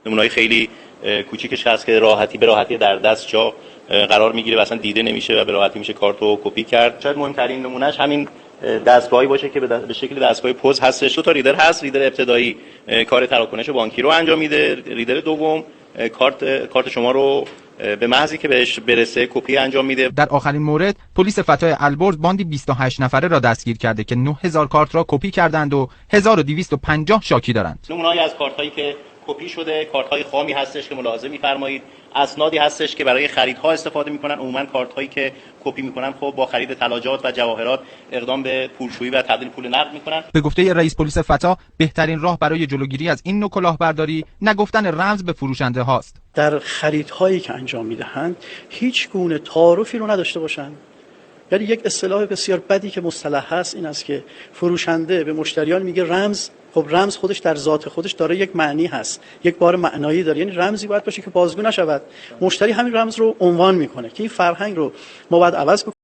نمونه‌های خیلی کوچیکش هست که به راحتی در دست جا قرار میگیره و اصلا دیده نمیشه و به راحتی میشه کارتو کپی کرد. شاید مهمترین نمونهش همین دستگاهی باشه که به شکل دستگاه پوز هستش. دو تا ریدر هست. ریدر ابتدایی کار تراکنش بانکی رو انجام میده. ریدر دوم کارت شما رو به محضی که بهش برسه کپی انجام میده. در آخرین مورد پلیس فتای البرز باندی 28 نفره را دستگیر کرده که 9000 کارت را کپی کردند و 1250 شاکی دارند. نمونه‌ای از کارت‌هایی که کپی شده، کارت‌های خامی هستش که ملاحظه می‌فرمایید. اسنادی هستش که برای خریدها استفاده می‌کنن. عموماً کارت‌هایی که کپی می‌کنن خب با خرید طلاجات و جواهرات اقدام به پولشویی و تبدیل پول نقد می‌کنن. به گفته رئیس پلیس فتا بهترین راه برای جلوگیری از این نوع کلاهبرداری نگفتن رمز به فروشنده هاست. در خریدهایی که انجام می‌دهند هیچ گونه تعارفی رو نداشته باشند. یعنی یک اصطلاح بسیار بدی که مصطلح هست این است که فروشنده به مشتریان میگه رمز. خب رمز خودش در ذات خودش داره یک معنی هست، یک بار معنایی داره، یعنی رمزی باید باشه که بازگو نشود. مشتری همین رمز رو عنوان میکنه که این فرهنگ رو ما باید عوض بکنیم.